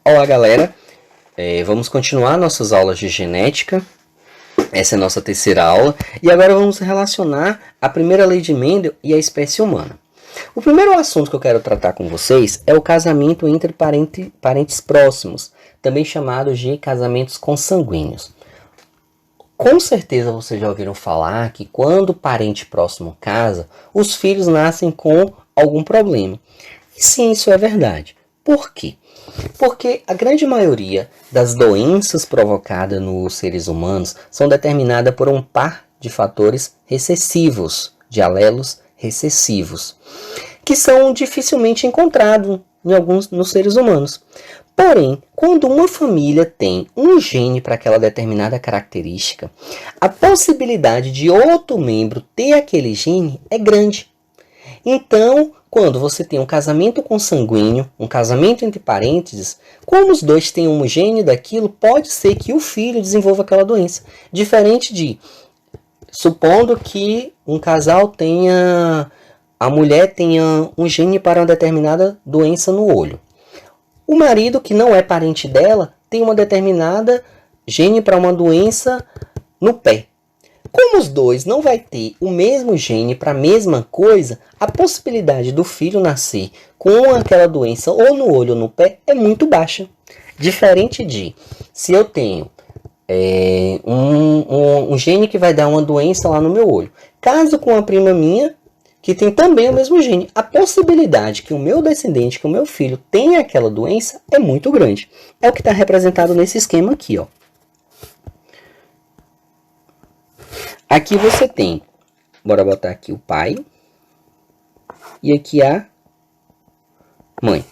Olá, galera. Vamos continuar nossas aulas de genética. Essa é a nossa terceira aula. E agora vamos relacionar a primeira lei de Mendel e a espécie humana. O primeiro assunto que eu quero tratar com vocês é o casamento entre parentes próximos, também chamado de casamentos consanguíneos. Com certeza vocês já ouviram falar que quando o parente próximo casa, os filhos nascem com algum problema. E sim, isso é verdade. Por quê? Porque a grande maioria das doenças provocadas nos seres humanos são determinadas por um par de fatores recessivos, de alelos recessivos, que são dificilmente encontrados nos seres humanos. Porém, quando uma família tem um gene para aquela determinada característica, a possibilidade de outro membro ter aquele gene é grande. Então, quando você tem um casamento consanguíneo, um casamento entre parênteses, como os dois têm um gene daquilo, pode ser que o filho desenvolva aquela doença. Diferente de, supondo que um casal tenha, a mulher tenha um gene para uma determinada doença no olho. O marido, que não é parente dela, tem uma determinada gene para uma doença no pé. Como os dois não vai ter o mesmo gene para a mesma coisa, a possibilidade do filho nascer com aquela doença ou no olho ou no pé é muito baixa. Diferente de, se eu tenho um gene que vai dar uma doença lá no meu olho, caso com uma prima minha, que tem também o mesmo gene, a possibilidade que o meu descendente, que o meu filho tenha aquela doença é muito grande. É o que está representado nesse esquema aqui, ó. Aqui você tem, bora botar aqui o pai e aqui a mãe.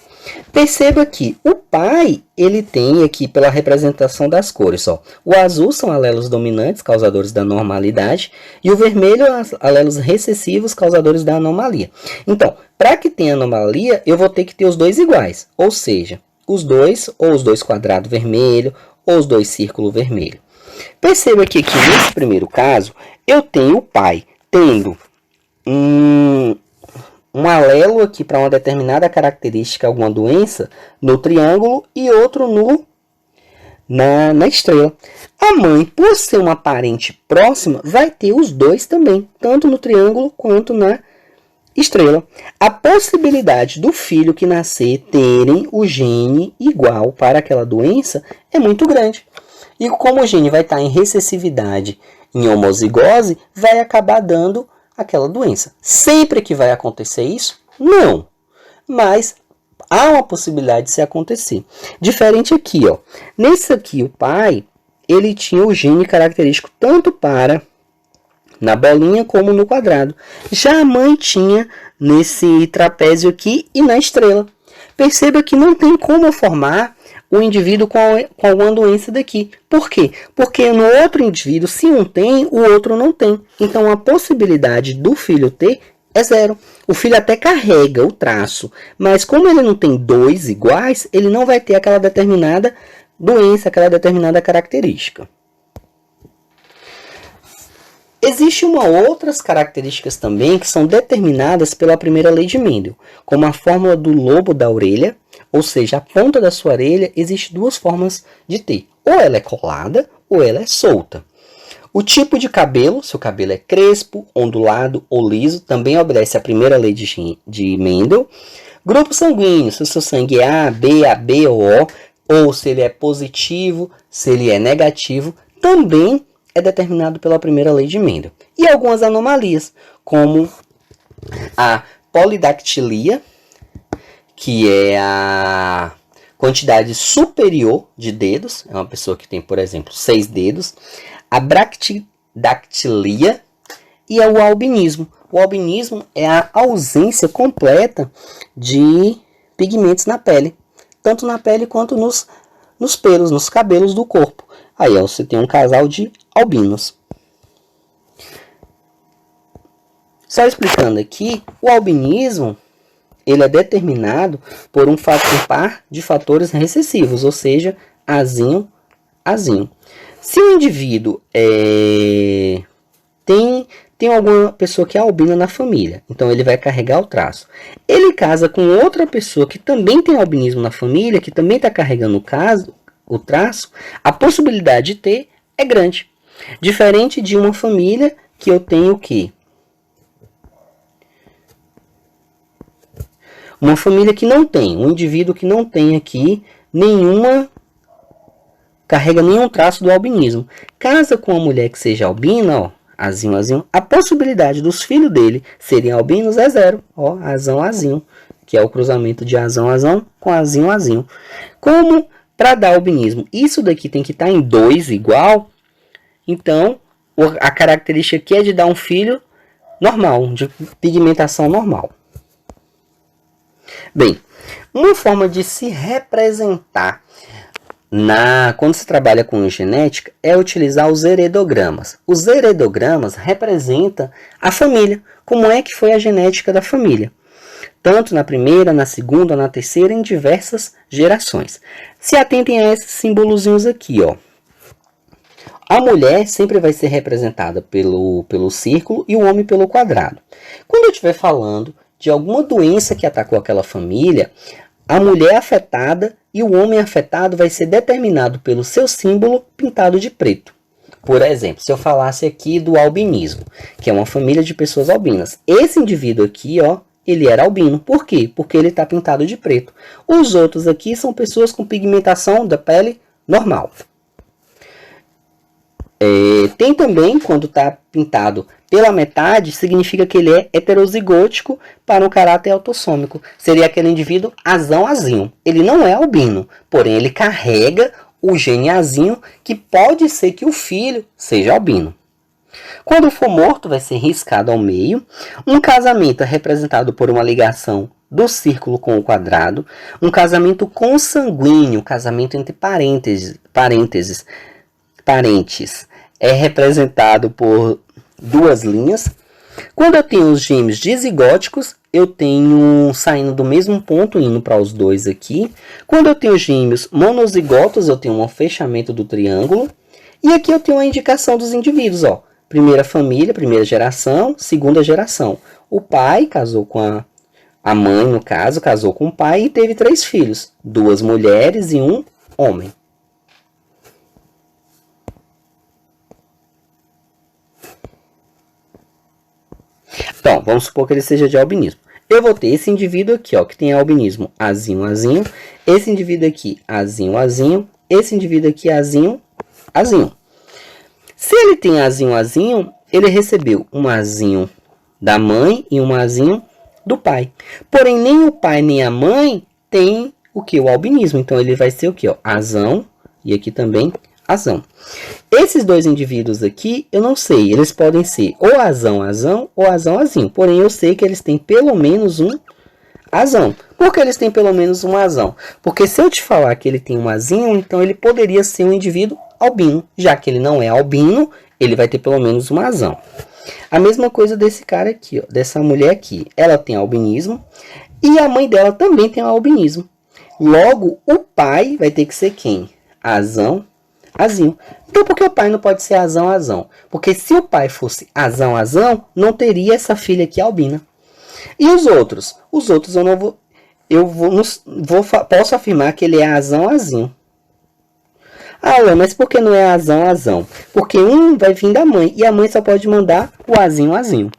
Perceba que o pai, ele tem aqui pela representação das cores, ó. O azul são alelos dominantes, causadores da normalidade, e o vermelho, alelos recessivos, causadores da anomalia. Então, para que tenha anomalia, eu vou ter que ter os dois iguais, ou seja, os dois quadrados vermelho, ou os dois círculos vermelho. Perceba que aqui nesse primeiro caso, eu tenho o pai tendo um alelo aqui para uma determinada característica, alguma doença, no triângulo e outro na estrela. A mãe, por ser uma parente próxima, vai ter os dois também, tanto no triângulo quanto na estrela. A possibilidade do filho que nascer terem o gene igual para aquela doença é muito grande. E como o gene vai estar em recessividade, em homozigose, vai acabar dando aquela doença. Sempre que vai acontecer isso? Não. Mas há uma possibilidade de se acontecer. Diferente aqui, ó. Nesse aqui, o pai, ele tinha o gene característico tanto para na bolinha como no quadrado. Já a mãe tinha nesse trapézio aqui e na estrela. Perceba que não tem como formar o indivíduo com alguma doença daqui. Por quê? Porque no outro indivíduo, se um tem, o outro não tem. Então, a possibilidade do filho ter é zero. O filho até carrega o traço, mas como ele não tem dois iguais, ele não vai ter aquela determinada doença, aquela determinada característica. Existem outras características também que são determinadas pela primeira lei de Mendel, como a fórmula do lobo da orelha, ou seja, a ponta da sua orelha, existe duas formas de ter. Ou ela é colada, ou ela é solta. O tipo de cabelo, se o cabelo é crespo, ondulado ou liso, também obedece à primeira lei de Mendel. Grupo sanguíneo, se o seu sangue é A, B, AB ou O, ou se ele é positivo, se ele é negativo, também é determinado pela primeira lei de Mendel. E algumas anomalias, como a polidactilia, que é a quantidade superior de dedos, é uma pessoa que tem, por exemplo, 6 dedos, a bractidactilia e o albinismo. O albinismo é a ausência completa de pigmentos na pele, tanto na pele quanto nos pelos, nos cabelos do corpo. Aí você tem um casal de albinos. Só explicando aqui, o albinismo ele é determinado por um par de fatores recessivos, ou seja, Azinho. Se o indivíduo tem tem alguma pessoa que é albina na família, então ele vai carregar o traço. Ele casa com outra pessoa que também tem albinismo na família, que também está carregando o traço, a possibilidade de ter é grande. Diferente de uma família que eu tenho o quê? Uma família que não tem, um indivíduo que não tem aqui carrega nenhum traço do albinismo. Casa com uma mulher que seja albina, ó, azinho, azinho, a possibilidade dos filhos dele serem albinos é zero, ó, azão, azinho, que é o cruzamento de azão, azão com azinho, azinho. Como para dar albinismo, isso daqui tem que estar em 2 igual, então a característica aqui é de dar um filho normal, de pigmentação normal. Bem, uma forma de se representar quando se trabalha com genética é utilizar os heredogramas. Os heredogramas representam a família, como é que foi a genética da família, tanto na primeira, na segunda, na terceira, em diversas gerações. Se atentem a esses simbolozinhos aqui, ó. A mulher sempre vai ser representada pelo círculo e o homem pelo quadrado. Quando eu estiver falando de alguma doença que atacou aquela família, a mulher afetada e o homem afetado vai ser determinado pelo seu símbolo pintado de preto. Por exemplo, se eu falasse aqui do albinismo, que é uma família de pessoas albinas. Esse indivíduo aqui, ó, ele era albino. Por quê? Porque ele está pintado de preto. Os outros aqui são pessoas com pigmentação da pele normal. Tem também, quando está pintado pela metade, significa que ele é heterozigótico para um caráter autossômico. Seria aquele indivíduo azão, azinho. Ele não é albino, porém ele carrega o gene azinho, que pode ser que o filho seja albino. Quando for morto, vai ser riscado ao meio. Um casamento é representado por uma ligação do círculo com o quadrado. Um casamento consanguíneo, casamento entre parentes, é representado por 2 linhas. Quando eu tenho os gêmeos dizigóticos, eu tenho saindo do mesmo ponto, indo para os 2 aqui. Quando eu tenho gêmeos monozigotos, eu tenho um fechamento do triângulo. E aqui eu tenho a indicação dos indivíduos, ó. Primeira família, primeira geração, segunda geração. O pai casou com a mãe, no caso, casou com o pai e teve 3 filhos. 2 mulheres e 1 homem. Então, vamos supor que ele seja de albinismo. Eu vou ter esse indivíduo aqui, ó, que tem albinismo azinho, azinho. Esse indivíduo aqui, azinho, azinho. Esse indivíduo aqui, azinho, azinho. Se ele tem azinho, azinho, ele recebeu um azinho da mãe e um azinho do pai. Porém, nem o pai nem a mãe tem o que? O albinismo. Então, ele vai ser o que? Ó, azão e aqui também azão. Esses 2 indivíduos aqui, eu não sei. Eles podem ser ou azão, azão ou azão, azinho. Porém, eu sei que eles têm pelo menos um azão. Por que eles têm pelo menos um azão? Porque se eu te falar que ele tem um azinho, então ele poderia ser um indivíduo albino. Já que ele não é albino, ele vai ter pelo menos um azão. A mesma coisa desse cara aqui, ó, dessa mulher aqui. Ela tem albinismo e a mãe dela também tem albinismo. Logo, o pai vai ter que ser quem? Azão, azinho. Então, por que o pai não pode ser azão, azão? Porque se o pai fosse azão, azão, não teria essa filha aqui albina. E os outros? Os outros eu não vou... Posso afirmar que ele é azão, azinho. Ah, Alan, mas por que não é azão, azão? Porque um vai vir da mãe e a mãe só pode mandar o azinho, azinho.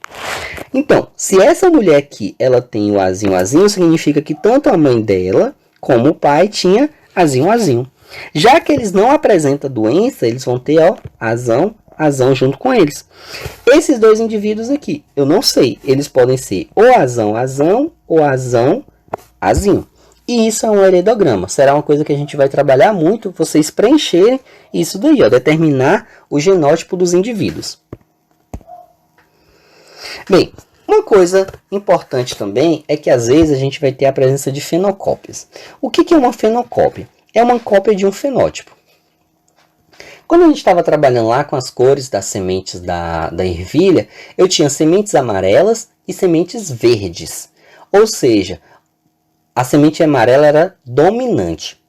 Então, se essa mulher aqui, ela tem o azinho, azinho, significa que tanto a mãe dela como o pai tinha azinho, azinho. Já que eles não apresentam doença, eles vão ter, ó, azão, azão junto com eles. Esses 2 indivíduos aqui, eu não sei. Eles podem ser ou azão, azão ou azão, azinho. E isso é um heredograma. Será uma coisa que a gente vai trabalhar muito, vocês preencherem isso daí, ó, determinar o genótipo dos indivíduos. Bem, uma coisa importante também é que às vezes a gente vai ter a presença de fenocópias. O que é uma fenocópia? É uma cópia de um fenótipo. Quando a gente estava trabalhando lá com as cores das sementes da ervilha, eu tinha sementes amarelas e sementes verdes. Ou seja, a semente amarela era dominante.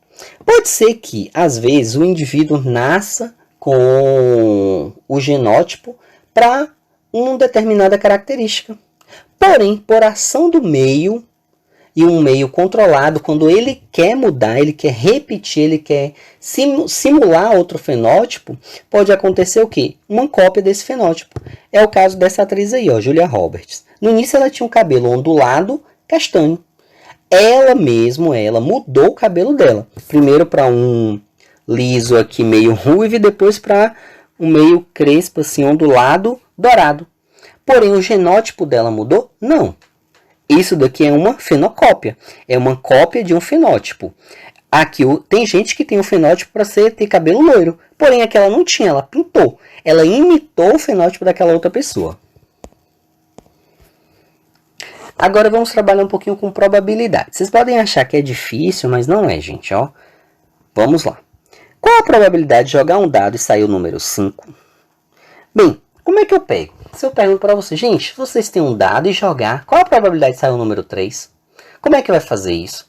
Pode ser que, às vezes, o indivíduo nasça com o genótipo para uma determinada característica. Porém, por ação do meio, e um meio controlado, quando ele quer mudar, ele quer repetir, ele quer simular outro fenótipo, pode acontecer o quê? Uma cópia desse fenótipo. É o caso dessa atriz aí, ó, Julia Roberts. No início ela tinha um cabelo ondulado, castanho. Ela mudou o cabelo dela. Primeiro para um liso aqui meio ruivo e depois para um meio crespo, assim, ondulado, dourado. Porém, o genótipo dela mudou? Não. Isso daqui é uma fenocópia. É uma cópia de um fenótipo. Aqui tem gente que tem um fenótipo para ter cabelo loiro. Porém, aquela não tinha, ela pintou. Ela imitou o fenótipo daquela outra pessoa. Agora vamos trabalhar um pouquinho com probabilidade. Vocês podem achar que é difícil, mas não é, gente. Ó. Vamos lá. Qual a probabilidade de jogar um dado e sair o número 5? Bem, como é que eu pego? Se eu pergunto para vocês, gente, vocês têm um dado e jogar, qual a probabilidade de sair o número 3? Como é que vai fazer isso?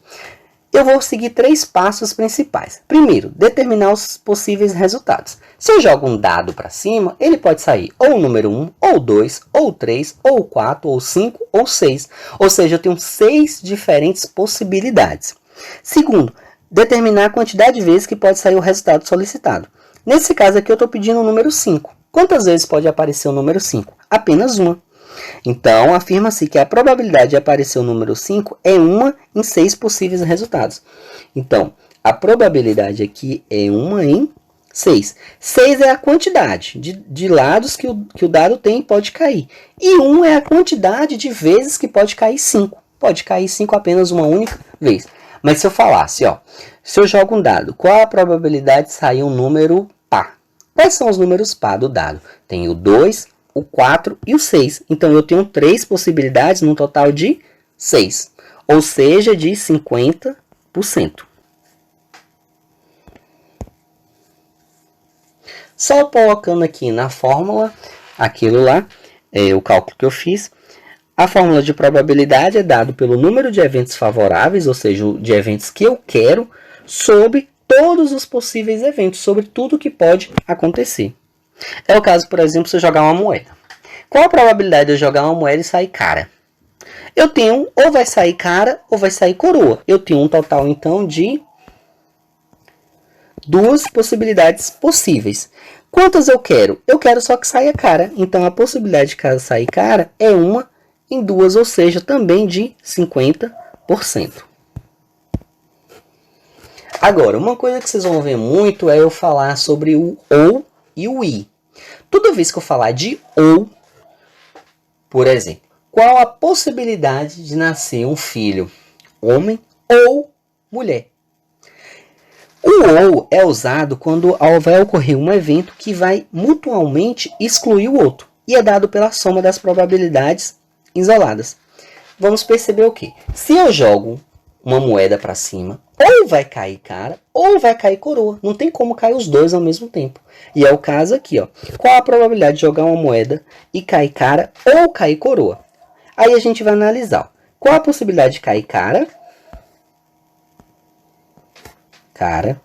Eu vou seguir 3 passos principais. Primeiro, determinar os possíveis resultados. Se eu jogo um dado para cima, ele pode sair ou o número 1, ou 2, ou 3, ou 4, ou 5, ou 6. Ou seja, eu tenho 6 diferentes possibilidades. Segundo, determinar a quantidade de vezes que pode sair o resultado solicitado. Nesse caso aqui, eu estou pedindo o número 5. Quantas vezes pode aparecer o número 5? Apenas uma. Então, afirma-se que a probabilidade de aparecer o número 5 é 1 em 6 possíveis resultados. Então, a probabilidade aqui é 1 em 6. 6 é a quantidade de lados que o dado tem e pode cair. E 1 é a quantidade de vezes que pode cair 5. Pode cair 5 apenas uma única vez. Mas se eu falasse, ó, se eu jogo um dado, qual a probabilidade de sair um número par? Quais são os números par do dado? Tem o 2, o 4 e o 6. Então, eu tenho 3 possibilidades num total de 6. Ou seja, de 50%. Só colocando aqui na fórmula, aquilo lá, o cálculo que eu fiz. A fórmula de probabilidade é dado pelo número de eventos favoráveis, ou seja, de eventos que eu quero, sobre todos os possíveis eventos, sobre tudo que pode acontecer. É o caso, por exemplo, se eu jogar uma moeda. Qual a probabilidade de eu jogar uma moeda e sair cara? Eu tenho ou vai sair cara ou vai sair coroa. Eu tenho um total, então, de 2 possibilidades possíveis. Quantas eu quero? Eu quero só que saia cara. Então, a possibilidade de sair cara é 1 em 2, ou seja, também de 50%. Agora, uma coisa que vocês vão ver muito é eu falar sobre o ou e o i. Toda vez que eu falar de ou, por exemplo, qual a possibilidade de nascer um filho, homem ou mulher? O ou é usado quando vai ocorrer um evento que vai mutuamente excluir o outro, e é dado pela soma das probabilidades isoladas. Vamos perceber o quê? Se eu jogo uma moeda para cima, ou vai cair cara, ou vai cair coroa. Não tem como cair os dois ao mesmo tempo. E é o caso aqui, ó. Qual a probabilidade de jogar uma moeda e cair cara ou cair coroa? Aí a gente vai analisar. Qual a possibilidade de cair cara? Cara.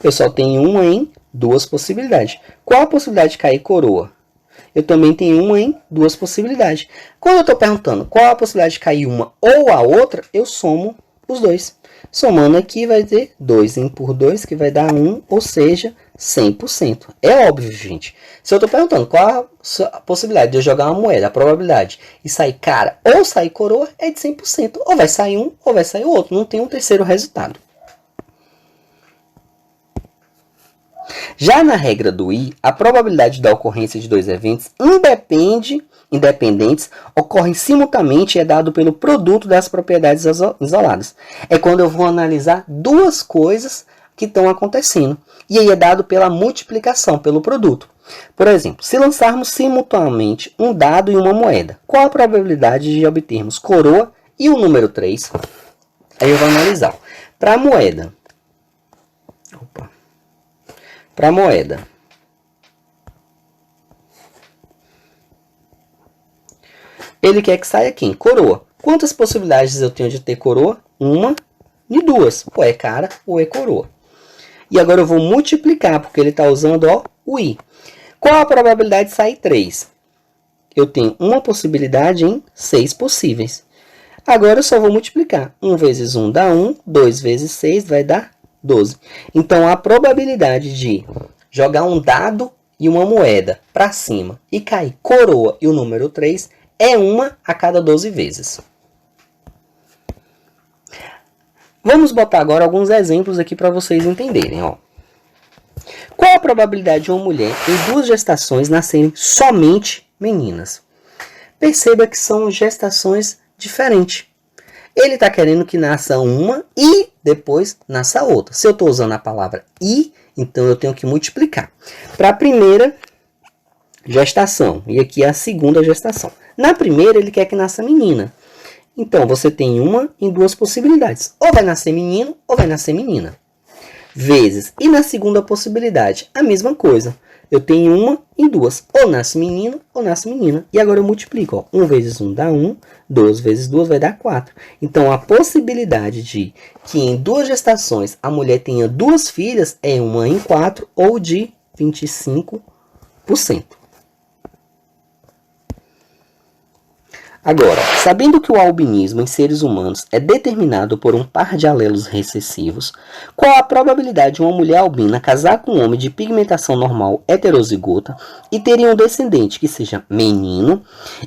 Eu só tenho 1 em 2 possibilidades. Qual a possibilidade de cair coroa? Eu também tenho 1 em 2 possibilidades. Quando eu estou perguntando qual a possibilidade de cair uma ou a outra, eu somo os dois. Somando aqui vai ter 2 por 2, que vai dar 1, ou seja, 100%. É óbvio, gente. Se eu estou perguntando qual a possibilidade de eu jogar uma moeda, a probabilidade de sair cara ou sair coroa é de 100%. Ou vai sair um ou vai sair o outro. Não tem um terceiro resultado. Já na regra do i, a probabilidade da ocorrência de 2 eventos independentes ocorrem simultaneamente e é dado pelo produto das propriedades isoladas. É quando eu vou analisar 2 coisas que estão acontecendo. E aí é dado pela multiplicação, pelo produto. Por exemplo, se lançarmos simultaneamente um dado e uma moeda, qual a probabilidade de obtermos coroa e o número 3? Aí eu vou analisar. Para a moeda. Para a moeda. Ele quer que saia quem? Coroa. Quantas possibilidades eu tenho de ter coroa? 1 e 2. Ou é cara ou é coroa. E agora eu vou multiplicar, porque ele está usando ó, o i. Qual a probabilidade de sair 3? Eu tenho uma possibilidade em 6 possíveis. Agora eu só vou multiplicar. 1 vezes 1 dá 1, 2 vezes 6 vai dar 12. Então, a probabilidade de jogar um dado e uma moeda para cima e cair coroa e o número 3 é 1 a cada 12 vezes. Vamos botar agora alguns exemplos aqui para vocês entenderem. Ó. Qual a probabilidade de uma mulher em 2 gestações nascerem somente meninas? Perceba que são gestações diferentes. Ele está querendo que nasça uma e depois nasça outra. Se eu estou usando a palavra e, então eu tenho que multiplicar. Para a primeira gestação, e aqui é a segunda gestação. Na primeira, ele quer que nasça menina. Então, você tem uma em 2 possibilidades. Ou vai nascer menino, ou vai nascer menina. Vezes. E na segunda possibilidade, a mesma coisa. Eu tenho uma em 2. Ou nasce menino, ou nasce menina. E agora eu multiplico. Ó. 1 vezes 1 dá 1. 2 vezes 2 vai dar 4. Então, a possibilidade de que em 2 gestações a mulher tenha 2 filhas é 1 em 4 ou de 25%. Agora, sabendo que o albinismo em seres humanos é determinado por um par de alelos recessivos, qual a probabilidade de uma mulher albina casar com um homem de pigmentação normal heterozigota e ter um descendente que seja menino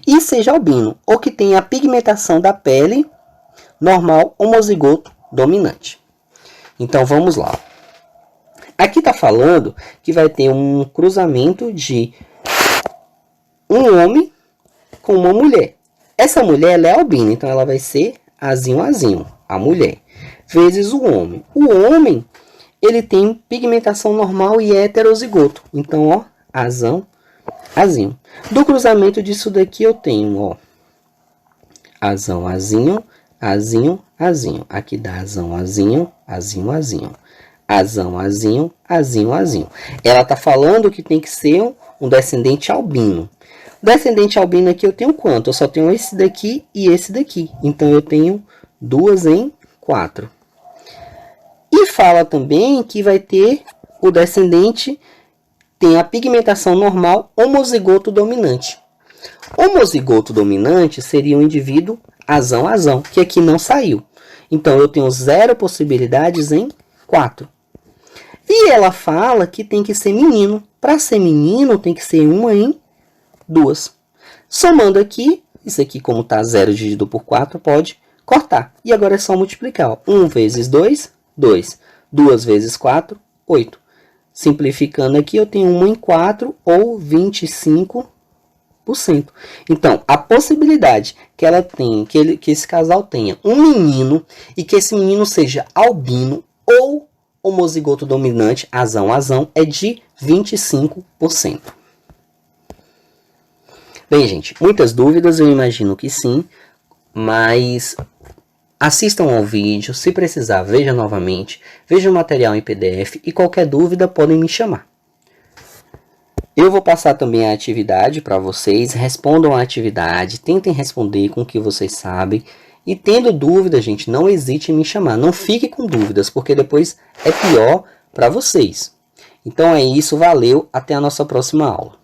e seja albino, ou que tenha a pigmentação da pele normal homozigoto dominante? Então, vamos lá. Aqui está falando que vai ter um cruzamento de um homem com uma mulher. Essa mulher ela é albina, então ela vai ser azinho, a mulher, vezes o homem. O homem, ele tem pigmentação normal e é heterozigoto. Então, ó, azinho. Do cruzamento disso daqui eu tenho, ó, azinho. Aqui dá azinho. Ela tá falando que tem que ser um descendente albino. Descendente albino aqui eu tenho quanto? Eu só tenho esse daqui e esse daqui. Então, eu tenho 2 em 4. E fala também que vai ter o descendente, tem a pigmentação normal homozigoto dominante. Homozigoto dominante seria um indivíduo azão, que aqui não saiu. Então, eu tenho 0 possibilidades em 4. E ela fala que tem que ser menino. Para ser menino, tem que ser 1 em 2. Somando aqui, isso aqui como está 0 dividido por 4, pode cortar. E agora é só multiplicar. Ó. 1 vezes 2, 2. 2 vezes 4, 8. Simplificando aqui, eu tenho 1 em 4 ou 25%. Então, a possibilidade que ela tem, que esse casal tenha um menino e que esse menino seja albino ou homozigoto dominante, azão, é de 25%. Bem, gente, muitas dúvidas, eu imagino que sim, mas assistam ao vídeo, se precisar, veja novamente, veja o material em PDF e qualquer dúvida podem me chamar. Eu vou passar também a atividade para vocês, respondam a atividade, tentem responder com o que vocês sabem e tendo dúvida, gente, não hesite em me chamar, não fique com dúvidas, porque depois é pior para vocês. Então é isso, valeu, até a nossa próxima aula.